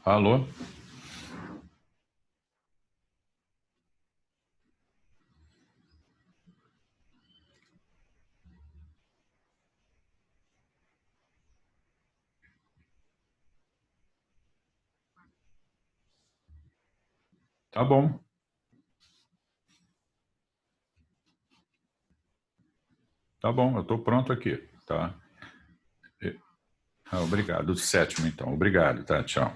Alô? Tá bom, tá bom, eu estou pronto aqui, tá? Obrigado. O sétimo, então. Obrigado, tá? Tchau.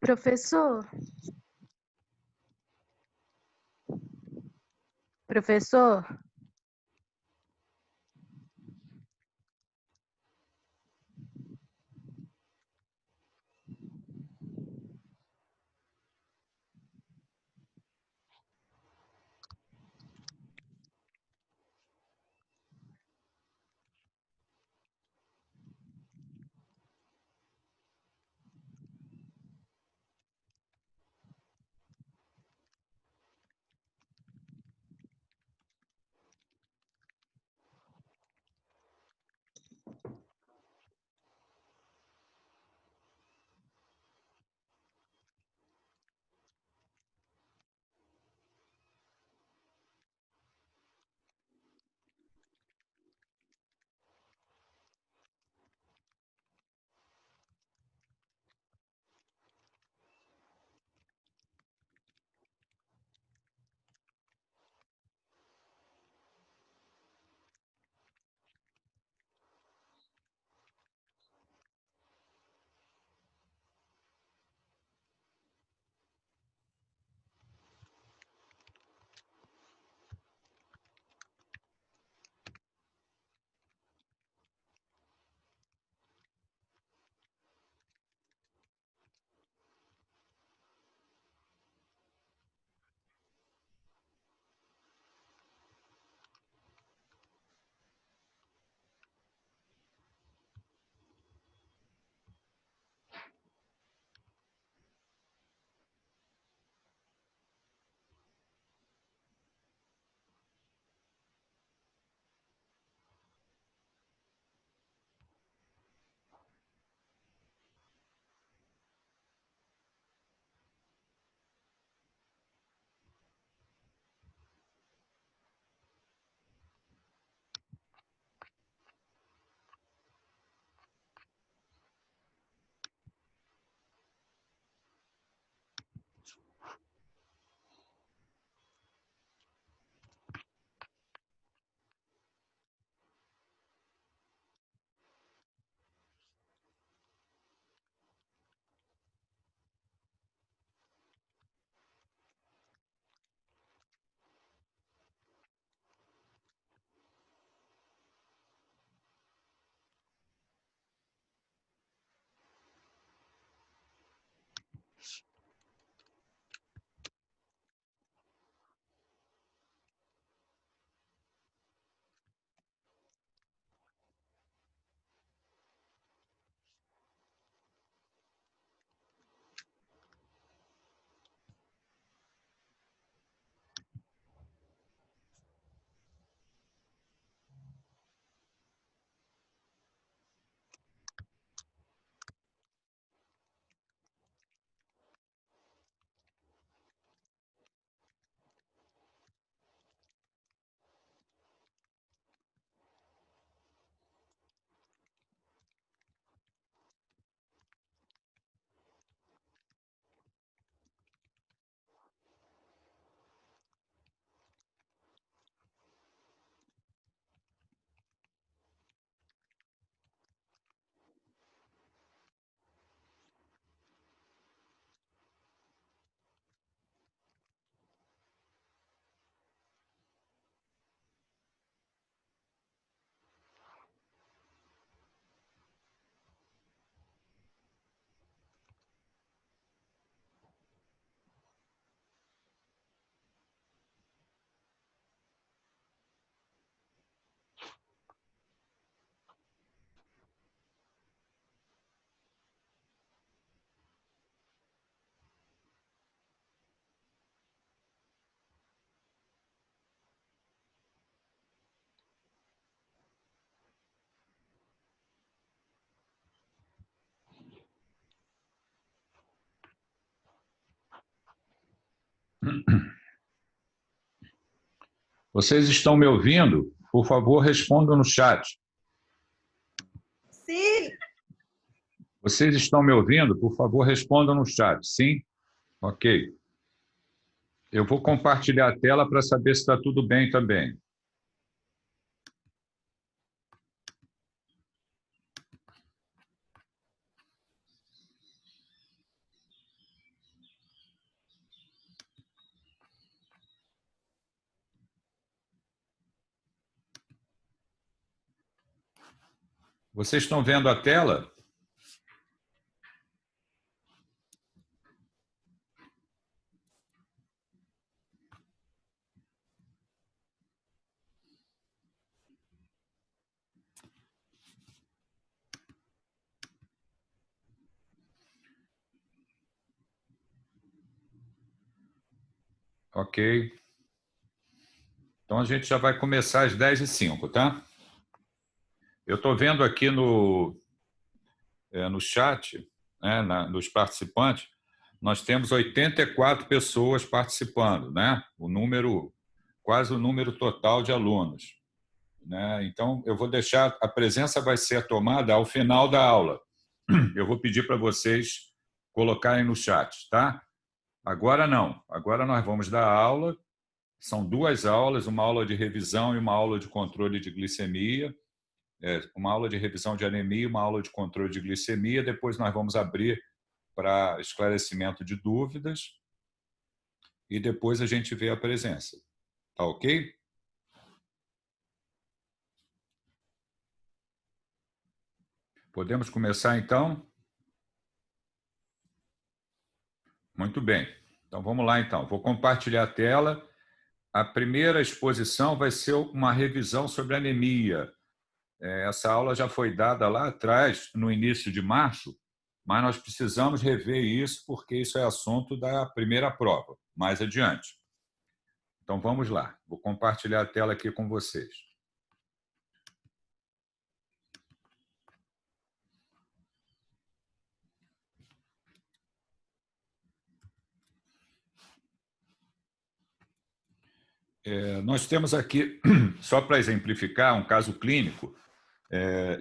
Professor? Professor? Vocês estão me ouvindo? Por favor, respondam no chat. Sim. Vocês estão me ouvindo? Por favor, respondam no chat. Sim? Ok. Eu vou compartilhar a tela para saber se está tudo bem também. Vocês estão vendo a tela? Ok. Então, a gente já vai começar às 10h05, tá? Eu estou vendo aqui no chat, né, nos participantes, nós temos 84 pessoas participando, né? Quase o número total de alunos, né? Então, eu vou deixar, a presença vai ser tomada ao final da aula. Eu vou pedir para vocês colocarem no chat, tá? Agora não, agora nós vamos dar aula, são 2 aulas, uma aula de revisão e uma aula de controle de glicemia, uma aula de revisão de anemia e uma aula de controle de glicemia, depois nós vamos abrir para esclarecimento de dúvidas e depois a gente vê a presença. Tá ok? Podemos começar então? Muito bem. Então vamos lá então. Vou compartilhar a tela. A primeira exposição vai ser uma revisão sobre anemia. Essa aula já foi dada lá atrás, no início de março, mas nós precisamos rever isso porque isso é assunto da primeira prova, mais adiante. Então vamos lá. Vou compartilhar a tela aqui com vocês. Nós temos aqui, só para exemplificar, um caso clínico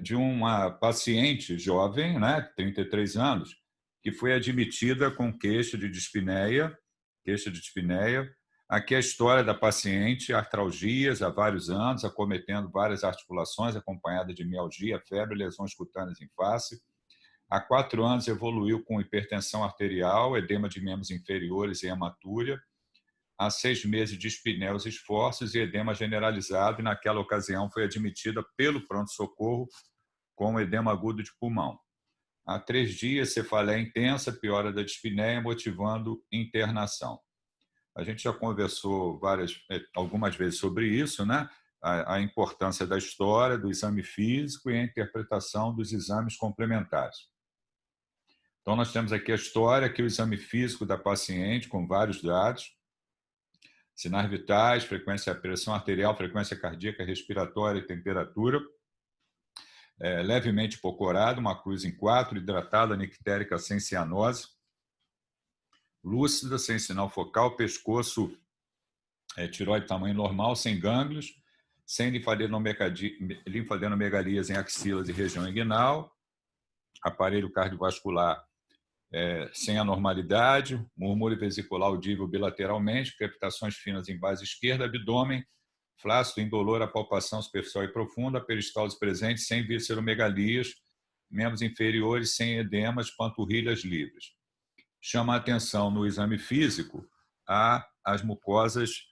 de uma paciente jovem, né, 33 anos, que foi admitida com queixa de dispneia. Aqui a história da paciente, artralgias há vários anos, acometendo várias articulações, acompanhada de mialgia, febre, lesões cutâneas em face. Há 4 anos evoluiu com hipertensão arterial, edema de membros inferiores e hematúria. Há 6 meses de espinéia aos esforços e edema generalizado, e naquela ocasião foi admitida pelo pronto-socorro com edema agudo de pulmão. Há 3 dias, cefaleia intensa, piora da dispneia, motivando internação. A gente já conversou algumas vezes sobre isso, né? A importância da história, do exame físico e a interpretação dos exames complementares. Então, nós temos aqui a história, aqui o exame físico da paciente, com vários dados, sinais vitais, frequência, pressão arterial, frequência cardíaca, respiratória e temperatura. Levemente hipocorado, uma cruz em 4, hidratada, nictérica, sem cianose, lúcida, sem sinal focal, pescoço, tireoide tamanho normal, sem gânglios, sem linfadenomegalias em axilas e região inguinal, aparelho cardiovascular sem anormalidade, murmúrio vesicular audível bilateralmente, crepitações finas em base esquerda, abdômen flácido, indolor, a palpação superficial e profunda, peristalse presente, sem visceromegalias, membros inferiores sem edemas, panturrilhas livres. Chama a atenção no exame físico as mucosas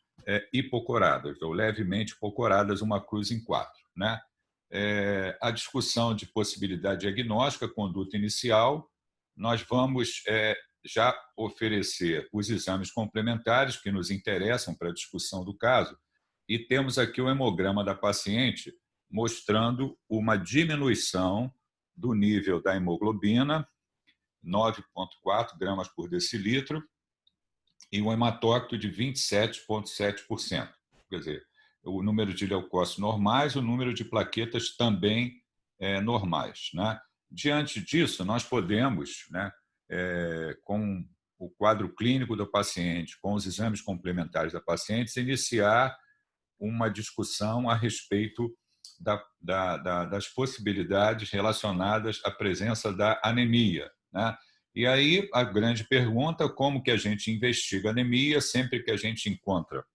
hipocoradas, ou levemente hipocoradas, uma cruz em 4. Né? A discussão de possibilidade diagnóstica, conduta inicial, nós vamos já oferecer os exames complementares que nos interessam para a discussão do caso, e temos aqui o hemograma da paciente mostrando uma diminuição do nível da hemoglobina, 9,4 gramas por decilitro, e um hematócrito de 27,7%. Quer dizer, o número de leucócitos normais, o número de plaquetas também normais. Né? Diante disso, nós podemos, né, com o quadro clínico do paciente, com os exames complementares da paciente, iniciar uma discussão a respeito das possibilidades relacionadas à presença da anemia. Né? E aí a grande pergunta, como que a gente investiga anemia? Sempre que a gente encontra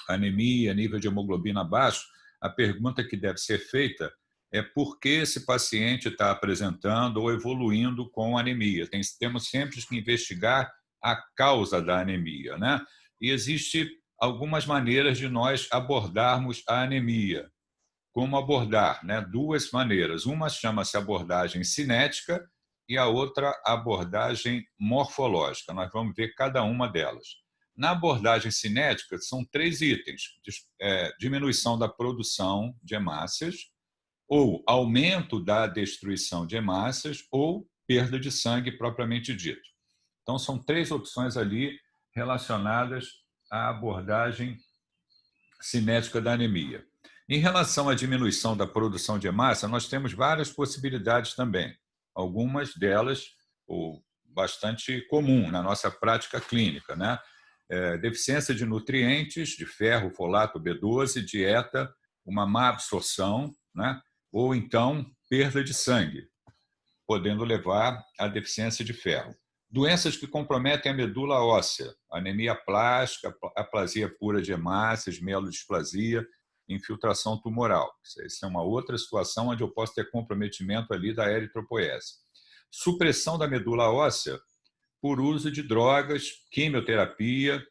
anemia, nível de hemoglobina baixo, a pergunta que deve ser feita é por que esse paciente está apresentando ou evoluindo com anemia. Temos sempre que investigar a causa da anemia. Né? E existe algumas maneiras de nós abordarmos a anemia. como abordar, né? Duas maneiras. Uma chama-se abordagem cinética e a outra abordagem morfológica. Nós vamos ver cada uma delas. Na abordagem cinética, são 3 itens: diminuição da produção de hemácias, ou aumento da destruição de hemácias, ou perda de sangue propriamente dito. Então, são 3 opções ali relacionadas à abordagem cinética da anemia. Em relação à diminuição da produção de hemácia, nós temos várias possibilidades também. Algumas delas, bastante comum na nossa prática clínica, né? Deficiência de nutrientes, de ferro, folato, B12, dieta, uma má absorção, né? Ou então perda de sangue, podendo levar à deficiência de ferro. Doenças que comprometem a medula óssea, anemia plástica, aplasia pura de hemácias, mielodisplasia, infiltração tumoral. Isso é uma outra situação onde eu posso ter comprometimento ali da eritropoese. Supressão da medula óssea por uso de drogas, quimioterapia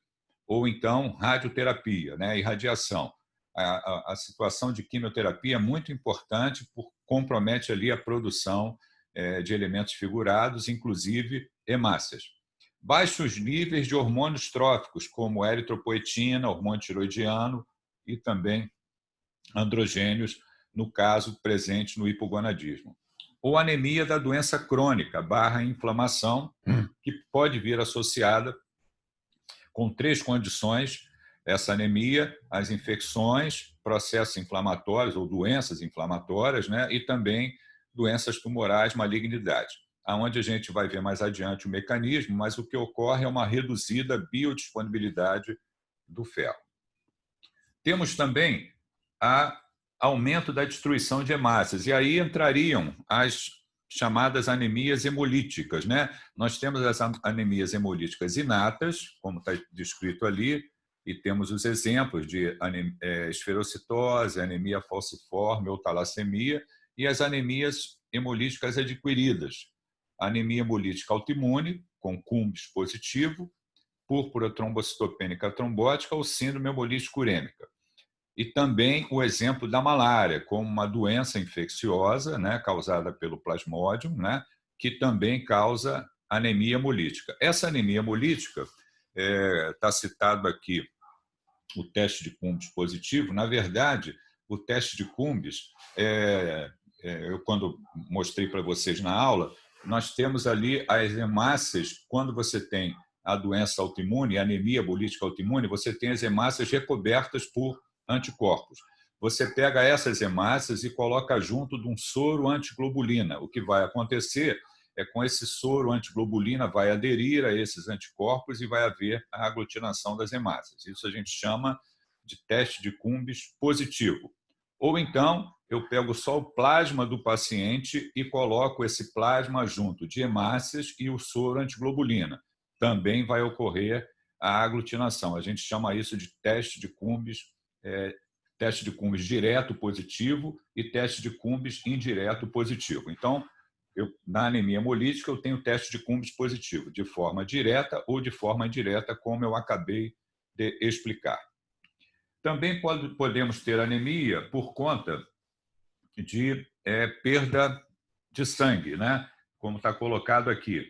ou então radioterapia, né, e radiação. A situação de quimioterapia é muito importante porque compromete ali a produção de elementos figurados, inclusive hemácias. Baixos níveis de hormônios tróficos, como eritropoetina, hormônio tiroidiano e também androgênios, no caso presente no hipogonadismo. Ou anemia da doença crônica, inflamação, que pode vir associada com 3 condições: essa anemia, as infecções, processos inflamatórios ou doenças inflamatórias, né? E também doenças tumorais, malignidade, aonde a gente vai ver mais adiante o mecanismo, mas o que ocorre é uma reduzida biodisponibilidade do ferro. Temos também aumento da destruição de hemácias, e aí entrariam as chamadas anemias hemolíticas, né? Nós temos as anemias hemolíticas inatas, como está descrito ali, e temos os exemplos de esferocitose, anemia falciforme ou talassemia, e as anemias hemolíticas adquiridas. Anemia hemolítica autoimune, com Cumbres positivo, púrpura trombocitopênica trombótica ou síndrome hemolítica urêmica. E também o exemplo da malária, como uma doença infecciosa, né, causada pelo plasmodium, né, que também causa anemia hemolítica. Essa anemia hemolítica, está citado aqui o teste de Cumbres positivo. Na verdade, o teste de Cumbres, eu quando mostrei para vocês na aula, nós temos ali as hemácias. Quando você tem a doença autoimune, a anemia hemolítica autoimune, você tem as hemácias recobertas por anticorpos. Você pega essas hemácias e coloca junto de um soro antiglobulina. O que vai acontecer é com esse soro antiglobulina vai aderir a esses anticorpos e vai haver a aglutinação das hemácias. Isso a gente chama de teste de Cumbres positivo. Ou então, eu pego só o plasma do paciente e coloco esse plasma junto de hemácias e o soro antiglobulina. Também vai ocorrer a aglutinação. A gente chama isso de teste de Cumbres, teste de Cumbres direto positivo e teste de Cumbres indireto positivo. Então, na anemia hemolítica, eu tenho teste de Cumbres positivo, de forma direta ou de forma indireta, como eu acabei de explicar. Também podemos ter anemia por conta de perda de sangue, né? Como está colocado aqui.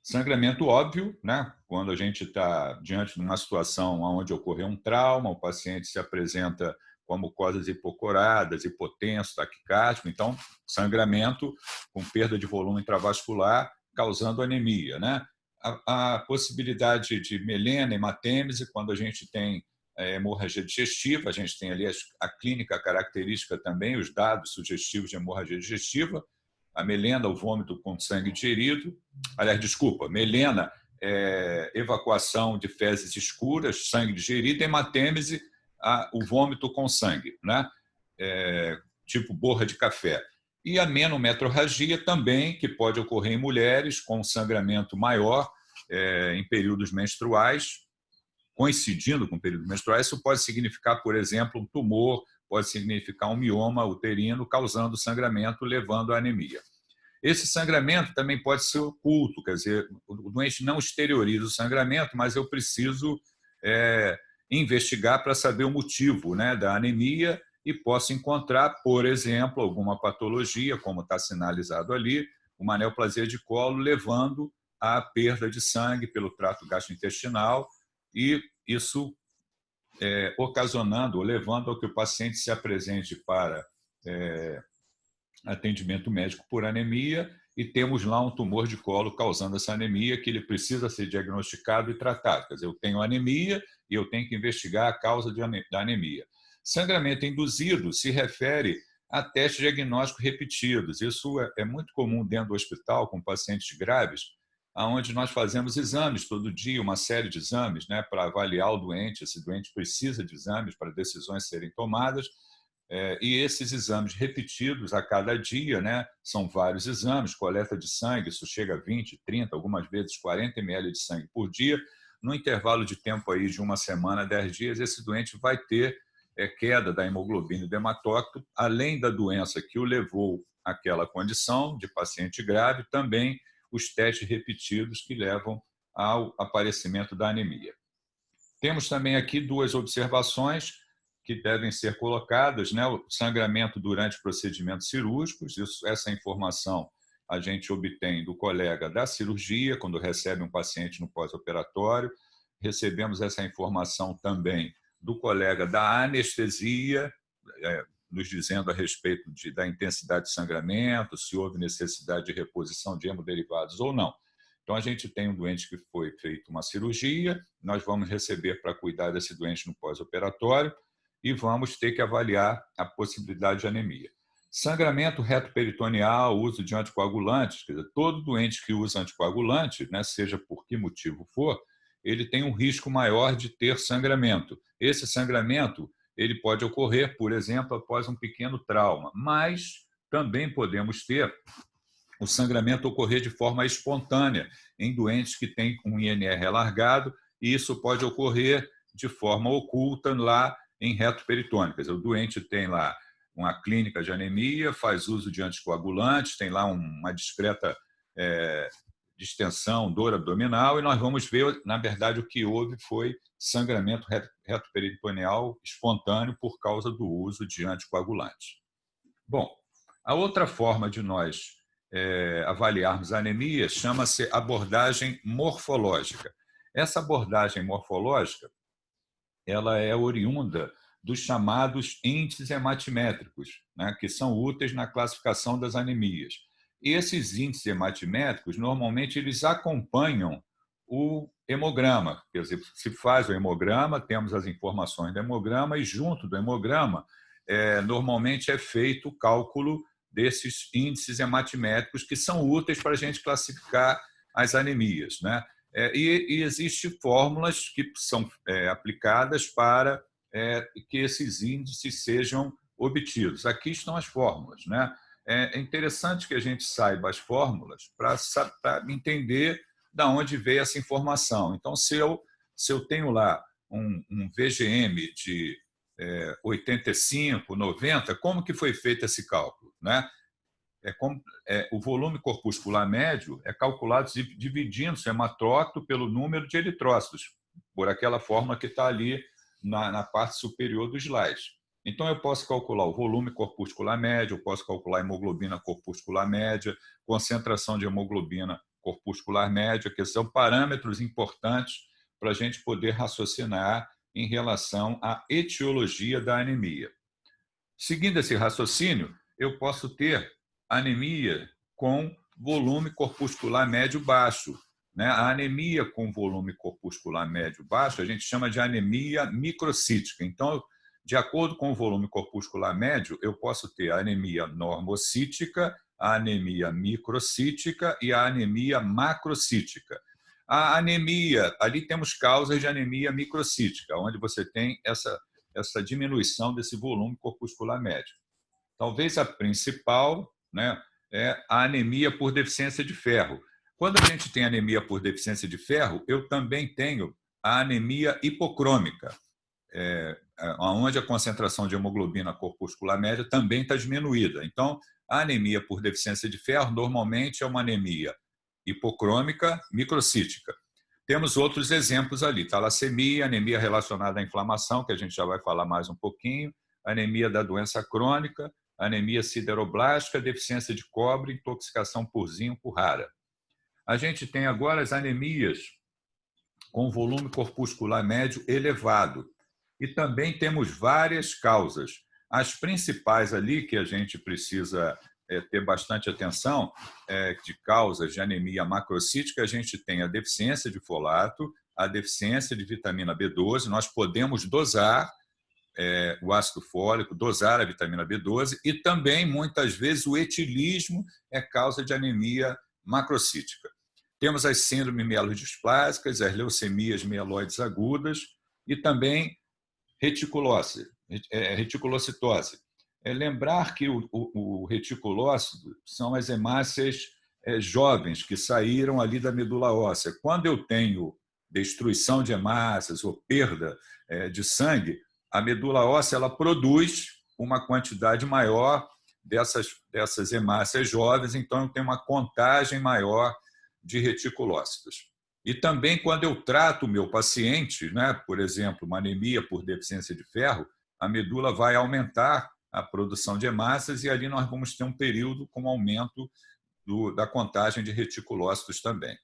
Sangramento óbvio, né? Quando a gente está diante de uma situação onde ocorreu um trauma, o paciente se apresenta com mucosas hipocoradas, hipotenso, taquicárdico, então sangramento com perda de volume intravascular, causando anemia, né? A possibilidade de melena, hematêmese, quando a gente tem hemorragia digestiva, a gente tem ali a clínica característica também, os dados sugestivos de hemorragia digestiva, a melena, o vômito com sangue digerido, melena, evacuação de fezes escuras, sangue digerido, hematêmese, o vômito com sangue, né? Tipo borra de café. E a menometrorragia também, que pode ocorrer em mulheres com sangramento maior em períodos menstruais, coincidindo com períodos menstruais. Isso pode significar, por exemplo, um tumor, pode significar um mioma uterino causando sangramento, levando à anemia. Esse sangramento também pode ser oculto, quer dizer, o doente não exterioriza o sangramento, mas eu preciso investigar para saber o motivo, né, da anemia e posso encontrar, por exemplo, alguma patologia, como está sinalizado ali, uma neoplasia de colo, levando à perda de sangue pelo trato gastrointestinal, e isso ocasionando ou levando ao que o paciente se apresente para atendimento médico por anemia, e temos lá um tumor de colo causando essa anemia, que ele precisa ser diagnosticado e tratado. Quer dizer, eu tenho anemia e eu tenho que investigar a causa da anemia. Sangramento induzido se refere a testes diagnósticos repetidos. Isso é muito comum dentro do hospital com pacientes graves, onde nós fazemos exames todo dia, uma série de exames, né, para avaliar o doente. Esse doente precisa de exames para decisões serem tomadas, e esses exames repetidos a cada dia, né, são vários exames, coleta de sangue, isso chega a 20, 30, algumas vezes 40 ml de sangue por dia. No intervalo de tempo aí de uma semana, 10 dias, esse doente vai ter queda da hemoglobina e do hematócrito, além da doença que o levou àquela condição de paciente grave, também os testes repetidos que levam ao aparecimento da anemia. Temos também aqui duas observações que devem ser colocadas, né? O sangramento durante procedimentos cirúrgicos, essa informação a gente obtém do colega da cirurgia, quando recebe um paciente no pós-operatório. Recebemos essa informação também do colega da anestesia, nos dizendo a respeito da intensidade de sangramento, se houve necessidade de reposição de hemoderivados ou não. Então, a gente tem um doente que foi feita uma cirurgia, nós vamos receber para cuidar desse doente no pós-operatório e vamos ter que avaliar a possibilidade de anemia. Sangramento retroperitoneal, uso de anticoagulantes, quer dizer, todo doente que usa anticoagulante, né, seja por que motivo for, ele tem um risco maior de ter sangramento. Esse sangramento ele pode ocorrer, por exemplo, após um pequeno trauma, mas também podemos ter o sangramento ocorrer de forma espontânea em doentes que têm um INR alargado, e isso pode ocorrer de forma oculta lá em retroperitônio. Quer dizer, o doente tem lá uma clínica de anemia, faz uso de anticoagulantes, tem lá uma discreta distensão, dor abdominal, e nós vamos ver, na verdade, o que houve foi sangramento retroperitoneal espontâneo por causa do uso de anticoagulantes. Bom, a outra forma de nós avaliarmos a anemia chama-se abordagem morfológica. Essa abordagem morfológica ela é oriunda dos chamados índices hematimétricos, né, que são úteis na classificação das anemias. Esses índices hematimétricos, normalmente, eles acompanham o hemograma. Quer dizer, se faz o hemograma, temos as informações do hemograma, e junto do hemograma, normalmente é feito o cálculo desses índices hematimétricos que são úteis para a gente classificar as anemias, né? E existem fórmulas que são aplicadas para que esses índices sejam obtidos. Aqui estão as fórmulas, né? É interessante que a gente saiba as fórmulas para entender de onde veio essa informação. Então, se eu tenho lá um VGM de 85, 90, como que foi feito esse cálculo, né? O volume corpuscular médio é calculado dividindo o hematócrito pelo número de eritrócitos, por aquela fórmula que está ali na parte superior do slide. Então, eu posso calcular o volume corpuscular médio, eu posso calcular a hemoglobina corpuscular média, concentração de hemoglobina corpuscular média, que são parâmetros importantes para a gente poder raciocinar em relação à etiologia da anemia. Seguindo esse raciocínio, eu posso ter anemia com volume corpuscular médio baixo, né? A anemia com volume corpuscular médio baixo a gente chama de anemia microcítica. Então, de acordo com o volume corpuscular médio, eu posso ter a anemia normocítica, a anemia microcítica e a anemia macrocítica. A anemia, ali temos causas de anemia microcítica, onde você tem essa diminuição desse volume corpuscular médio. Talvez a principal, né, é a anemia por deficiência de ferro. Quando a gente tem anemia por deficiência de ferro, eu também tenho a anemia hipocrômica, onde a concentração de hemoglobina corpuscular média também está diminuída. Então, a anemia por deficiência de ferro normalmente é uma anemia hipocrômica microcítica. Temos outros exemplos ali, talassemia, anemia relacionada à inflamação, que a gente já vai falar mais um pouquinho, anemia da doença crônica, anemia sideroblástica, deficiência de cobre, intoxicação por zinco rara. A gente tem agora as anemias com volume corpuscular médio elevado. E também temos várias causas. As principais ali que a gente precisa ter bastante atenção de causas de anemia macrocítica, a gente tem a deficiência de folato, a deficiência de vitamina B12, nós podemos dosar o ácido fólico, dosar a vitamina B12 e também, muitas vezes, o etilismo é causa de anemia macrocítica. Temos as síndromes mielodisplasicas, as leucemias mieloides agudas e também reticulocitose. Lembrar que o reticulócito são as hemácias jovens que saíram ali da medula óssea. Quando eu tenho destruição de hemácias ou perda de sangue, a medula óssea ela produz uma quantidade maior dessas hemácias jovens, então eu tenho uma contagem maior de reticulócitos. E também quando eu trato o meu paciente, né, por exemplo, uma anemia por deficiência de ferro, a medula vai aumentar a produção de hemácias e ali nós vamos ter um período com aumento da contagem de reticulócitos também.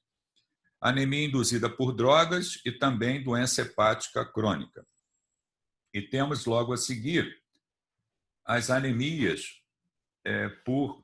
Anemia induzida por drogas e também doença hepática crônica. E temos logo a seguir as anemias por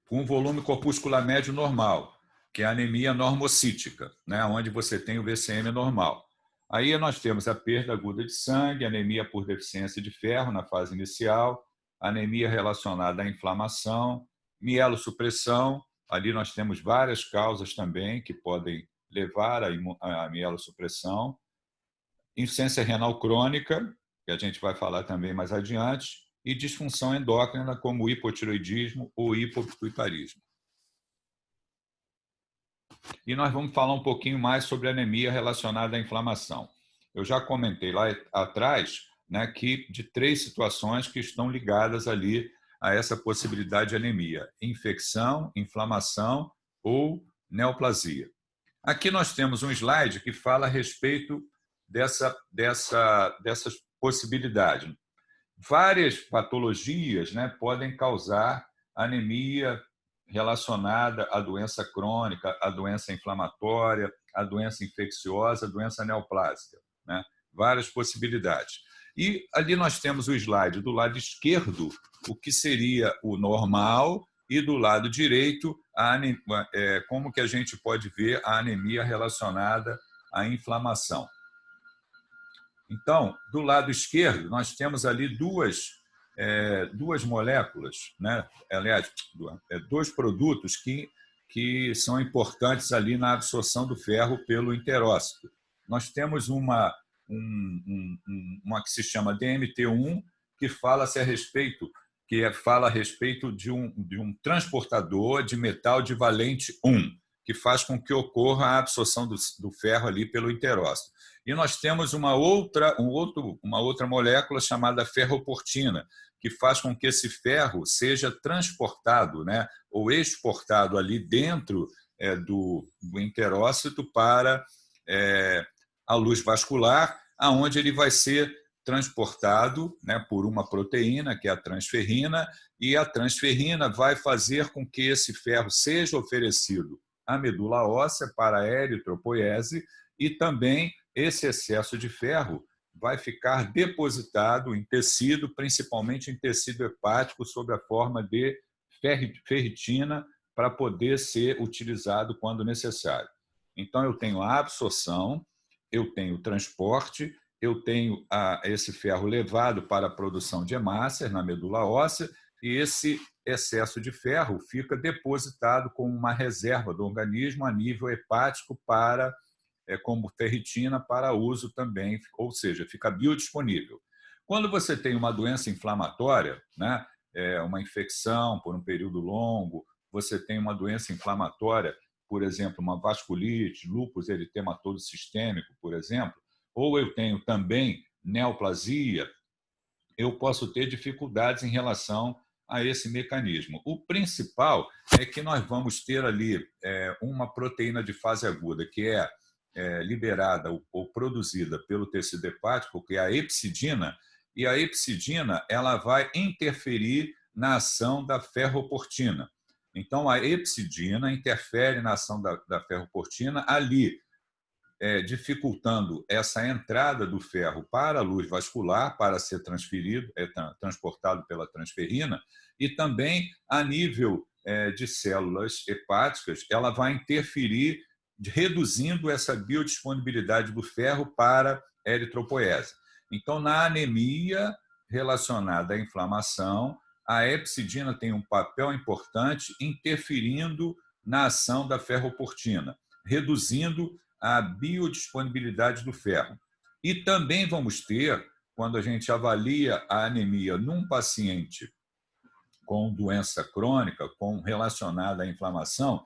com volume corpuscular médio normal, que é a anemia normocítica, né, onde você tem o VCM normal. Aí nós temos a perda aguda de sangue, anemia por deficiência de ferro na fase inicial, anemia relacionada à inflamação, mielossupressão. Ali nós temos várias causas também que podem levar à mielossupressão. Insuficiência renal crônica, que a gente vai falar também mais adiante, e disfunção endócrina, como hipotireoidismo ou hipopituitarismo. E nós vamos falar um pouquinho mais sobre anemia relacionada à inflamação. Eu já comentei lá atrás, né, que de 3 situações que estão ligadas ali a essa possibilidade de anemia: infecção, inflamação ou neoplasia. Aqui nós temos um slide que fala a respeito dessas possibilidades. Várias patologias, né, podem causar anemia relacionada à doença crônica, à doença inflamatória, à doença infecciosa, à doença neoplásica, né? Várias possibilidades. E ali nós temos o slide do lado esquerdo, o que seria o normal, e do lado direito, como que a gente pode ver a anemia relacionada à inflamação. Então, do lado esquerdo, nós temos ali duas moléculas, né? Aliás, 2 produtos que são importantes ali na absorção do ferro pelo enterócito. Nós temos uma que se chama DMT1, que fala a respeito de um transportador de metal de valente 1, que faz com que ocorra a absorção do ferro ali pelo enterócito. E nós temos uma outra molécula chamada ferroportina, que faz com que esse ferro seja transportado, né, ou exportado ali dentro do enterócito para a luz vascular, aonde ele vai ser transportado, né, por uma proteína, que é a transferrina, e a transferrina vai fazer com que esse ferro seja oferecido à medula óssea para a eritropoiese, e também esse excesso de ferro vai ficar depositado em tecido, principalmente em tecido hepático, sob a forma de ferritina, para poder ser utilizado quando necessário. Então, eu tenho a absorção, eu tenho o transporte, eu tenho esse ferro levado para a produção de hemácias na medula óssea, e esse excesso de ferro fica depositado como uma reserva do organismo a nível hepático como ferritina para uso também, ou seja, fica biodisponível. Quando você tem uma doença inflamatória, né, uma infecção por um período longo, você tem uma doença inflamatória, por exemplo, uma vasculite, lúpus eritematoso sistêmico, por exemplo, ou eu tenho também neoplasia, eu posso ter dificuldades em relação a esse mecanismo. O principal é que nós vamos ter ali uma proteína de fase aguda, que é liberada ou produzida pelo tecido hepático, que é a hepcidina, e a hepcidina ela vai interferir na ação da ferroportina. Então, a hepcidina interfere na ação da ferroportina ali, dificultando essa entrada do ferro para a luz vascular, para ser transferido, transportado pela transferrina, e também a nível de células hepáticas, ela vai interferir, reduzindo essa biodisponibilidade do ferro para a eritropoese. Então, na anemia relacionada à inflamação, a hepcidina tem um papel importante interferindo na ação da ferroportina, reduzindo a biodisponibilidade do ferro. E também vamos ter, quando a gente avalia a anemia num paciente com doença crônica, relacionada à inflamação,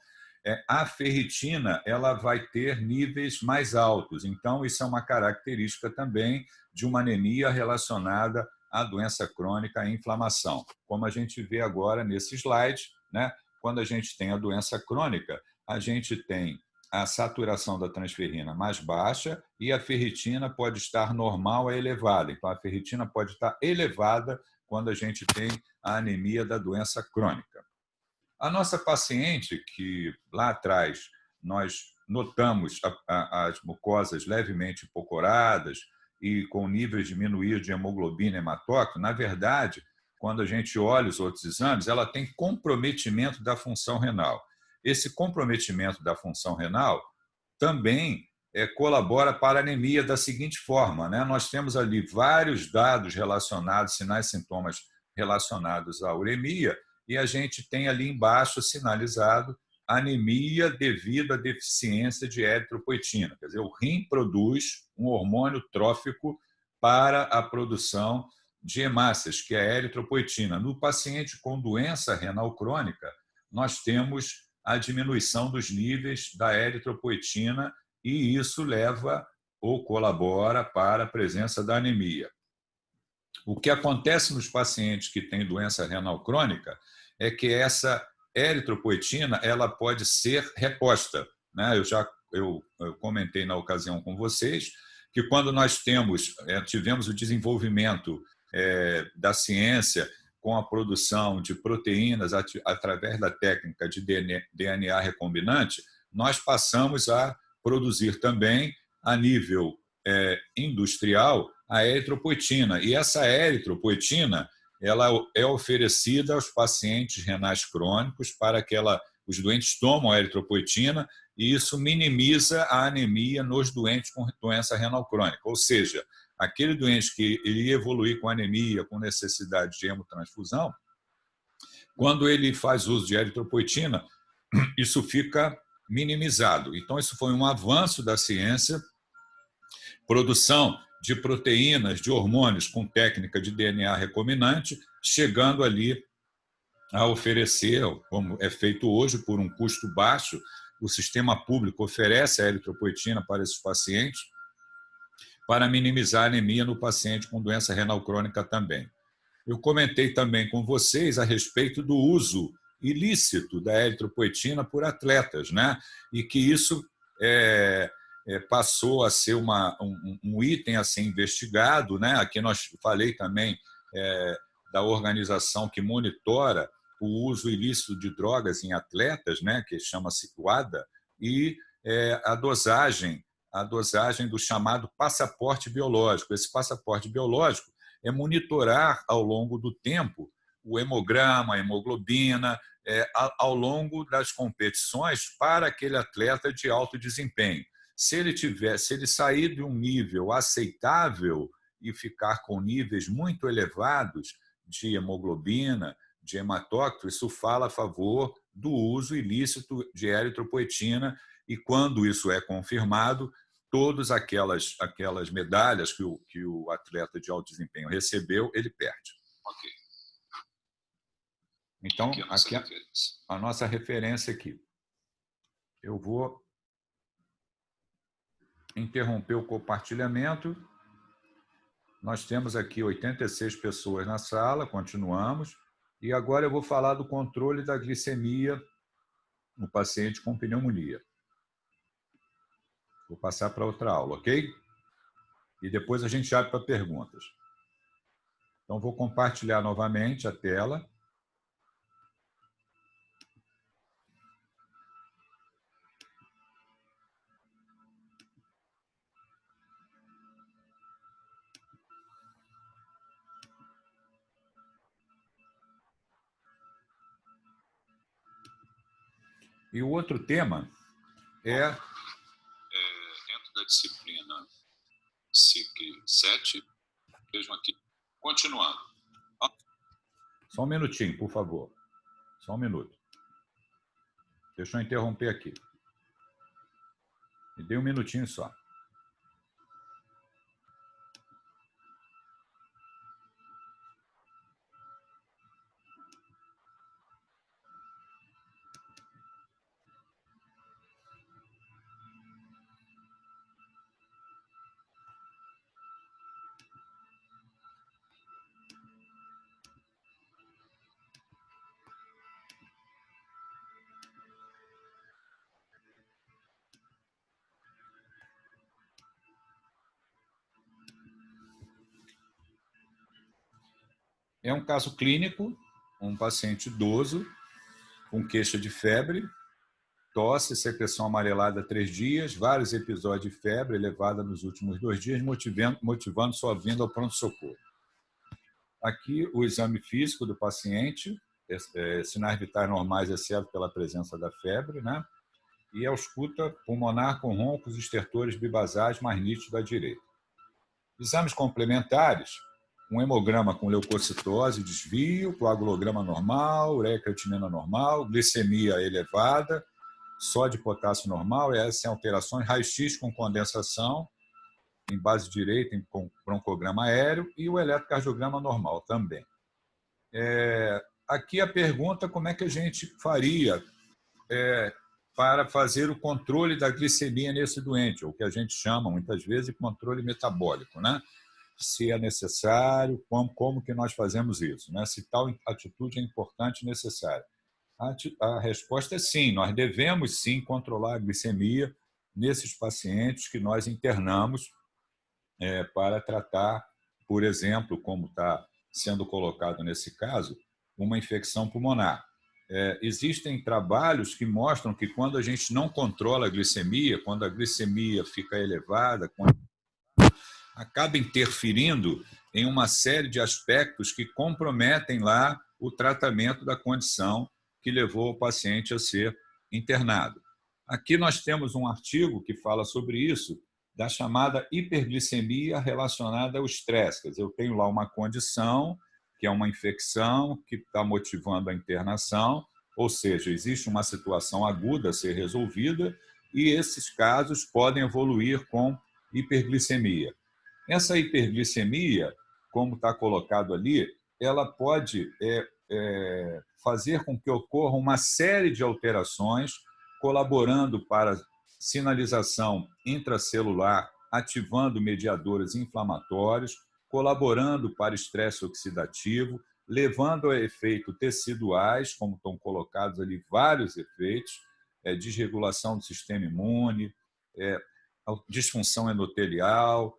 a ferritina ela vai ter níveis mais altos. Então, isso é uma característica também de uma anemia relacionada à doença crônica e inflamação. Como a gente vê agora nesse slide, né? Quando a gente tem a doença crônica, a gente tem a saturação da transferrina mais baixa e a ferritina pode estar normal a elevada. Então, a ferritina pode estar elevada quando a gente tem a anemia da doença crônica. A nossa paciente, que lá atrás nós notamos as mucosas levemente hipocoradas e com níveis diminuídos de hemoglobina e hematócrito, na verdade, quando a gente olha os outros exames, ela tem comprometimento da função renal. Esse comprometimento da função renal também colabora para a anemia da seguinte forma, né? Nós temos ali vários dados relacionados, sinais e sintomas relacionados à uremia, e a gente tem ali embaixo sinalizado anemia devido à deficiência de eritropoetina. Quer dizer, o rim produz um hormônio trófico para a produção de hemácias, que é a eritropoetina. No paciente com doença renal crônica, nós temos a diminuição dos níveis da eritropoetina e isso leva ou colabora para a presença da anemia. O que acontece nos pacientes que têm doença renal crônica é que essa eritropoetina ela pode ser reposta, né? Eu comentei na ocasião com vocês que quando nós tivemos o desenvolvimento da ciência com a produção de proteínas através da técnica de DNA recombinante, nós passamos a produzir também, a nível industrial, a eritropoetina. E essa eritropoetina ela é oferecida aos pacientes renais crônicos para que os doentes tomam a eritropoetina e isso minimiza a anemia nos doentes com doença renal crônica. Ou seja, aquele doente que iria evoluir com anemia, com necessidade de hemotransfusão, quando ele faz uso de eritropoetina, isso fica minimizado. Então, isso foi um avanço da ciência, produção de proteínas, de hormônios com técnica de DNA recombinante, chegando ali a oferecer, como é feito hoje, por um custo baixo, o sistema público oferece a eritropoetina para esses pacientes, para minimizar a anemia no paciente com doença renal crônica também. Eu comentei também com vocês a respeito do uso ilícito da eritropoetina por atletas, né? E que isso passou a ser um item a ser investigado, né? Aqui nós falei também da organização que monitora o uso ilícito de drogas em atletas, né? Que chama-se WADA, e a dosagem do chamado passaporte biológico. Esse passaporte biológico é monitorar ao longo do tempo o hemograma, a hemoglobina, ao longo das competições para aquele atleta de alto desempenho. Se ele sair de um nível aceitável e ficar com níveis muito elevados de hemoglobina, de hematócrito, isso fala a favor do uso ilícito de eritropoetina e, quando isso é confirmado, todas aquelas medalhas que o atleta de alto desempenho recebeu, ele perde. Ok. Então, aqui a nossa referência aqui. Eu vou interromper o compartilhamento. Nós temos aqui 86 pessoas na sala, continuamos. E agora eu vou falar do controle da glicemia no paciente com pneumonia. Vou passar para outra aula, ok? E depois a gente abre para perguntas. Então, vou compartilhar novamente a tela. E o outro tema é dentro da disciplina SIC 7, vejam aqui, continuando. Só um minutinho, por favor. Só um minuto. Deixa eu interromper aqui. Me dê um minutinho só. É um caso clínico, um paciente idoso com queixa de febre, tosse, secreção amarelada há 3 dias, vários episódios de febre elevada nos últimos 2 dias, motivando sua vinda ao pronto-socorro. Aqui o exame físico do paciente, sinais vitais normais, exceto pela presença da febre, né? E a ausculta pulmonar com roncos e estertores bibasais mais nítidos à direita. Exames complementares, um hemograma com leucocitose, desvio, coagulograma normal, ureia creatinina normal, glicemia elevada, sódio e potássio normal, ES sem alterações, raio-x com condensação, em base direita, com broncograma aéreo, e o eletrocardiograma normal também. Aqui a pergunta, como é que a gente faria para fazer o controle da glicemia nesse doente, ou que a gente chama, muitas vezes, de controle metabólico, né? Se é necessário, como que nós fazemos isso, né? Se tal atitude é importante e necessária. A resposta é sim, nós devemos sim controlar a glicemia nesses pacientes que nós internamos para tratar, por exemplo, como está sendo colocado nesse caso, uma infecção pulmonar. Existem trabalhos que mostram que quando a gente não controla a glicemia, quando a glicemia fica elevada, acaba interferindo em uma série de aspectos que comprometem lá o tratamento da condição que levou o paciente a ser internado. Aqui nós temos um artigo que fala sobre isso, da chamada hiperglicemia relacionada ao estresse. Quer dizer, eu tenho lá uma condição, que é uma infecção, que está motivando a internação, ou seja, existe uma situação aguda a ser resolvida e esses casos podem evoluir com hiperglicemia. Essa hiperglicemia, como está colocado ali, ela pode fazer com que ocorra uma série de alterações, colaborando para sinalização intracelular, ativando mediadores inflamatórios, colaborando para estresse oxidativo, levando a efeitos teciduais, como estão colocados ali vários efeitos, desregulação do sistema imune, disfunção endotelial,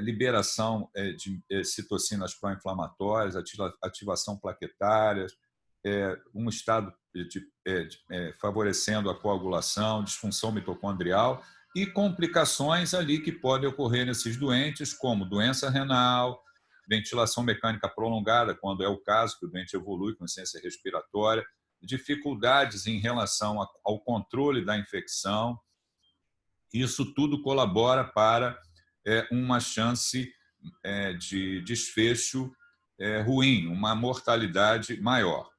liberação de citocinas pró-inflamatórias, ativação plaquetária, um estado favorecendo a coagulação, disfunção mitocondrial e complicações ali que podem ocorrer nesses doentes, como doença renal, ventilação mecânica prolongada, quando é o caso que o doente evolui com insuficiência respiratória, dificuldades em relação ao controle da infecção. Isso tudo colabora para uma chance de desfecho ruim, uma mortalidade maior.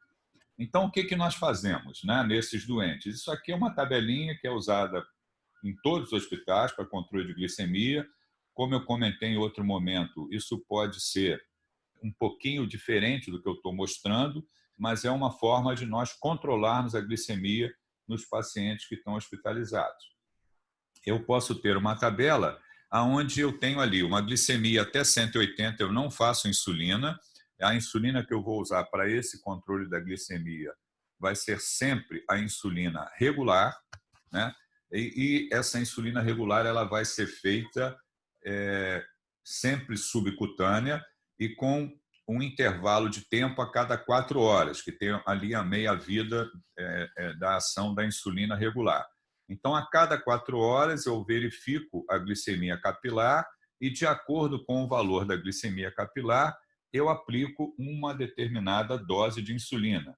Então, o que nós fazemos, né, nesses doentes? Isso aqui é uma tabelinha que é usada em todos os hospitais para controle de glicemia. Como eu comentei em outro momento, isso pode ser um pouquinho diferente do que eu estou mostrando, mas é uma forma de nós controlarmos a glicemia nos pacientes que estão hospitalizados. Eu posso ter uma tabela onde eu tenho ali uma glicemia até 180, eu não faço insulina, A insulina que eu vou usar para esse controle da glicemia vai ser sempre a insulina regular, né? E essa insulina regular ela vai ser feita sempre subcutânea e com um intervalo de tempo a cada 4 horas, que tem ali a meia-vida da ação da insulina regular. Então, a cada 4 horas, eu verifico a glicemia capilar e, de acordo com o valor da glicemia capilar, eu aplico uma determinada dose de insulina.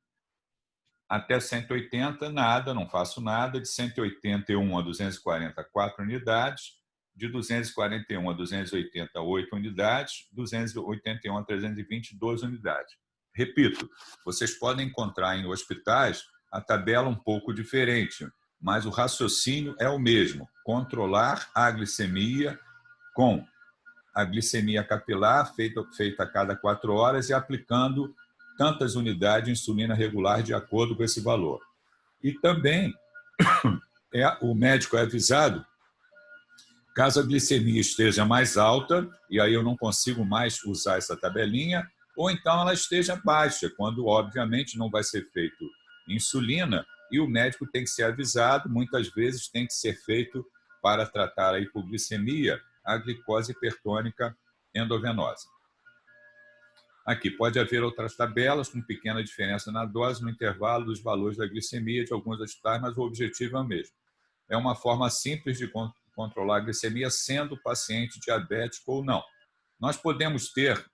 Até 180, nada, não faço nada. De 181 a 240, 4 unidades. De 241 a 280, 8 unidades. 281 a 320, 12 unidades. Repito, vocês podem encontrar em hospitais a tabela um pouco diferente, mas o raciocínio é o mesmo: controlar a glicemia com a glicemia capilar feita a cada 4 horas e aplicando tantas unidades de insulina regular de acordo com esse valor. E também o médico é avisado caso a glicemia esteja mais alta, e aí eu não consigo mais usar essa tabelinha, ou então ela esteja baixa, quando obviamente não vai ser feito insulina, e o médico tem que ser avisado, muitas vezes tem que ser feito para tratar a hipoglicemia, a glicose hipertônica endovenosa. Aqui pode haver outras tabelas com pequena diferença na dose no intervalo dos valores da glicemia de alguns hospitais, mas o objetivo é o mesmo. É uma forma simples de controlar a glicemia, sendo o paciente diabético ou não. Nós podemos ter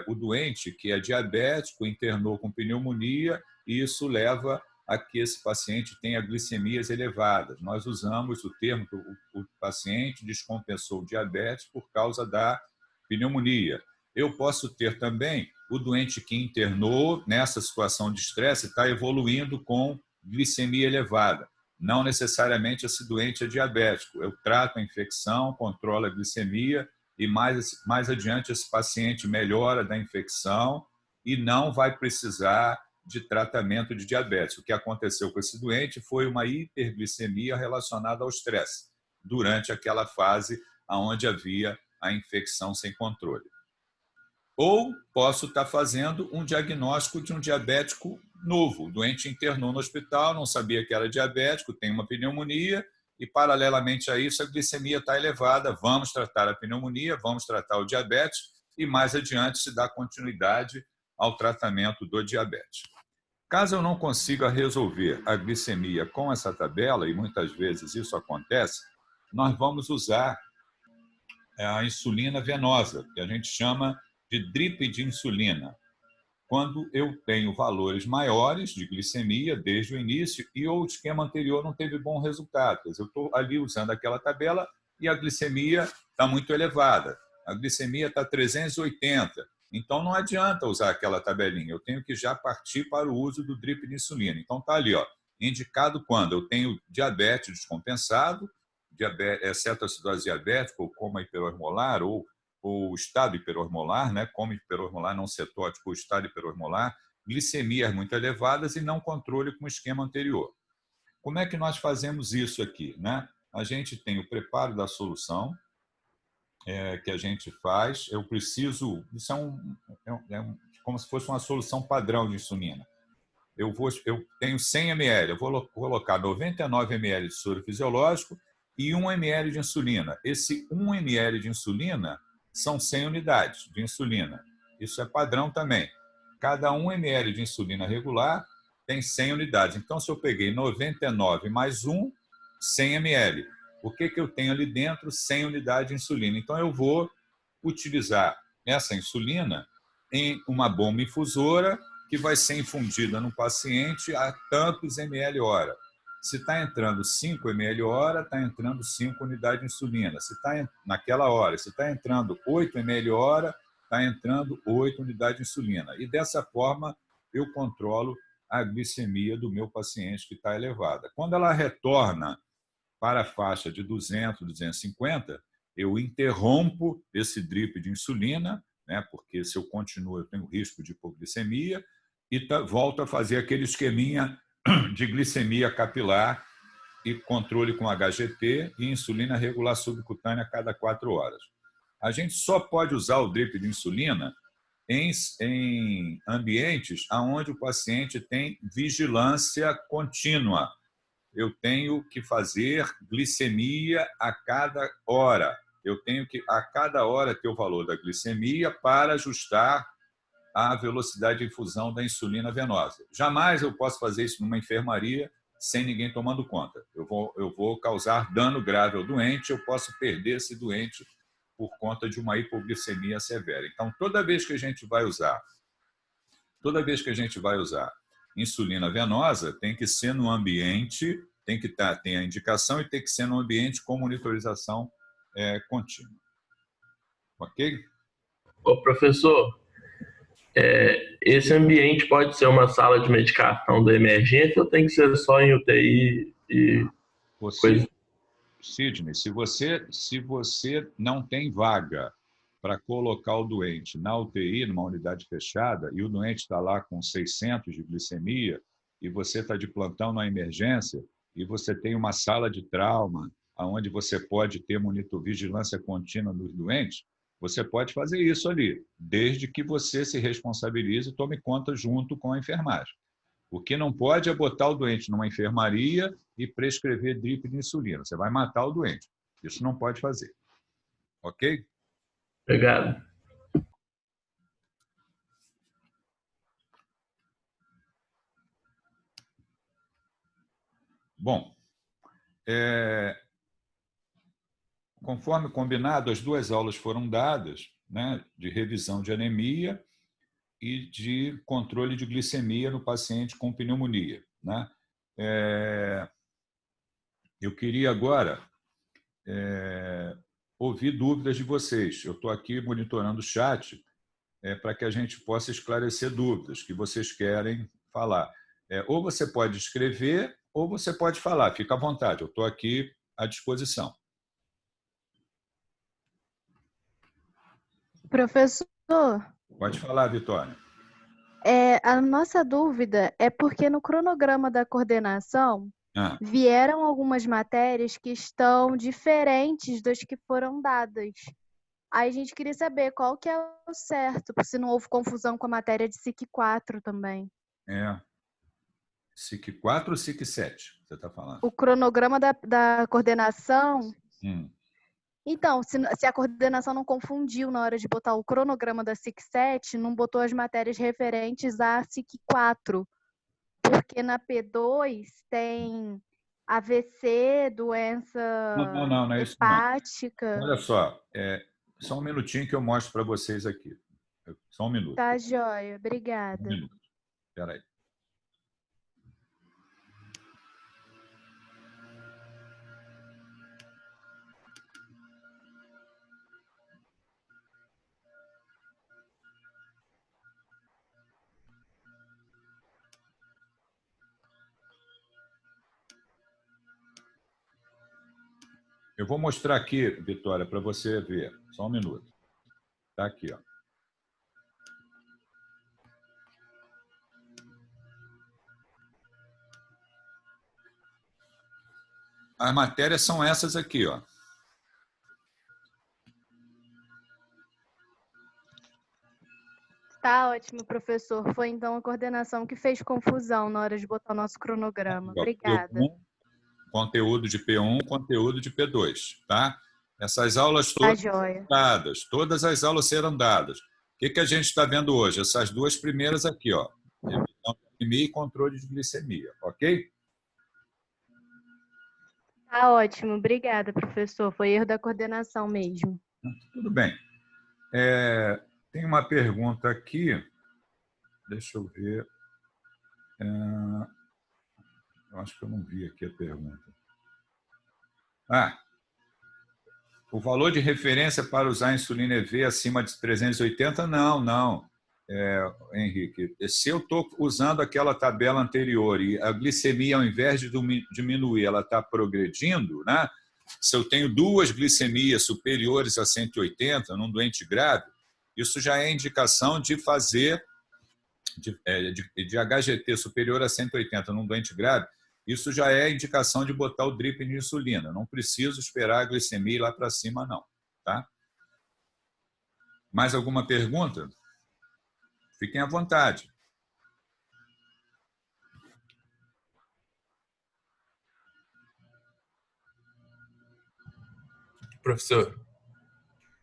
o doente que é diabético, internou com pneumonia, e isso leva a que esse paciente tenha glicemias elevadas. Nós usamos o termo que o paciente descompensou o diabetes por causa da pneumonia. Eu posso ter também o doente que internou nessa situação de estresse está evoluindo com glicemia elevada. Não necessariamente esse doente é diabético. Eu trato a infecção, controlo a glicemia e mais adiante esse paciente melhora da infecção e não vai precisar de tratamento de diabetes. O que aconteceu com esse doente foi uma hiperglicemia relacionada ao estresse, durante aquela fase onde havia a infecção sem controle. Ou posso estar fazendo um diagnóstico de um diabético novo. O doente internou no hospital, não sabia que era diabético, tem uma pneumonia e, paralelamente a isso, a glicemia está elevada. Vamos tratar a pneumonia, vamos tratar o diabetes e, mais adiante, se dá continuidade ao tratamento do diabetes. Caso eu não consiga resolver a glicemia com essa tabela, e muitas vezes isso acontece, nós vamos usar a insulina venosa, que a gente chama de drip de insulina, quando eu tenho valores maiores de glicemia desde o início e o esquema anterior não teve bom resultado. Eu estou ali usando aquela tabela e a glicemia está muito elevada. A glicemia está 380. Então, não adianta usar aquela tabelinha. Eu tenho que já partir para o uso do drip de insulina. Então, está ali, indicado quando eu tenho diabetes descompensado, cetoacidose diabética ou coma hiperosmolar ou o estado hiperosmolar, né, como hiperosmolar não cetótico, o estado hiperosmolar, glicemias muito elevadas e não controle com o esquema anterior. Como é que nós fazemos isso aqui, né? A gente tem o preparo da solução que a gente faz. Eu preciso, isso como se fosse uma solução padrão de insulina. Eu tenho 100 ml, eu vou colocar 99 ml de soro fisiológico e 1 ml de insulina. Esse 1 ml de insulina são 100 unidades de insulina. Isso é padrão também. Cada 1 ml de insulina regular tem 100 unidades. Então, se eu peguei 99 mais 1, 100 ml. O que eu tenho ali dentro? 100 unidades de insulina. Então, eu vou utilizar essa insulina em uma bomba infusora que vai ser infundida no paciente a tantos ml hora. Se está entrando 5 ml hora, está entrando 5 unidades de insulina. Se está naquela hora, se está entrando 8 ml hora, está entrando 8 unidades de insulina. E dessa forma eu controlo a glicemia do meu paciente que está elevada. Quando ela retorna para a faixa de 200, 250, eu interrompo esse drip de insulina, né, porque se eu continuo eu tenho risco de hipoglicemia, e volto a fazer aquele esqueminha de glicemia capilar e controle com HGT e insulina regular subcutânea a cada 4 horas. A gente só pode usar o drip de insulina em ambientes onde o paciente tem vigilância contínua. Eu tenho que fazer glicemia a cada hora. Eu tenho que, a cada hora, ter o valor da glicemia para ajustar a velocidade de infusão da insulina venosa. Jamais eu posso fazer isso numa enfermaria sem ninguém tomando conta. Eu vou causar dano grave ao doente, eu posso perder esse doente por conta de uma hipoglicemia severa. Então, toda vez que a gente vai usar insulina venosa, tem que ser no ambiente, tem a indicação e tem que ser no ambiente com monitorização contínua. Ok? Ô, professor, esse ambiente pode ser uma sala de medicação da emergência ou tem que ser só em UTI e coisa? Sidney, se você não tem vaga para colocar o doente na UTI, numa unidade fechada, e o doente está lá com 600 de glicemia, e você está de plantão na emergência, e você tem uma sala de trauma, onde você pode ter vigilância contínua dos doentes, você pode fazer isso ali, desde que você se responsabilize e tome conta junto com a enfermagem. O que não pode é botar o doente numa enfermaria e prescrever drip de insulina. Você vai matar o doente. Isso não pode fazer. Ok? Obrigado. Bom, conforme combinado, as 2 aulas foram dadas, né, de revisão de anemia e de controle de glicemia no paciente com pneumonia, né? Eu queria agora ouvir dúvidas de vocês. Eu estou aqui monitorando o chat para que a gente possa esclarecer dúvidas que vocês querem falar. Ou você pode escrever ou você pode falar. Fica à vontade, eu estou aqui à disposição. Professor, Pode falar, Vitória. a nossa dúvida é porque no cronograma da coordenação vieram algumas matérias que estão diferentes das que foram dadas. Aí a gente queria saber qual que é o certo, se não houve confusão com a matéria de SIC 4 também. SIC 4 ou SIC 7, você está falando? O cronograma da coordenação... Então, se a coordenação não confundiu na hora de botar o cronograma da SIC 7, não botou as matérias referentes à SIC 4, porque na P2 tem AVC, doença não é isso hepática. não. Olha só um minutinho que eu mostro para vocês aqui. Só um minuto. Tá, joia. Obrigada. Um minuto. Espera aí. Eu vou mostrar aqui, Vitória, para você ver. Só um minuto. Está aqui, ó. As matérias são essas aqui, ó. Tá ótimo, professor. Foi então a coordenação que fez confusão na hora de botar o nosso cronograma. Obrigada. Conteúdo de P1, conteúdo de P2, tá? Essas aulas todas serão dadas, todas as aulas serão dadas. O que a gente está vendo hoje? Essas 2 primeiras aqui, ó. Revisão de anemia e controle de glicemia, ok? Tá ótimo, obrigada, professor. Foi erro da coordenação mesmo. Tudo bem. Tem uma pergunta aqui. Deixa eu ver. Eu acho que eu não vi aqui a pergunta. O valor de referência para usar insulina EV acima de 380? Não. Henrique, se eu estou usando aquela tabela anterior e a glicemia, ao invés de diminuir, ela está progredindo, né? Se eu tenho 2 glicemias superiores a 180 num doente grave, isso já é indicação de fazer de HGT superior a 180 num doente grave. Isso já é indicação de botar o drip de insulina. Não preciso esperar a glicemia ir lá para cima, não. Tá? Mais alguma pergunta? Fiquem à vontade. Professor.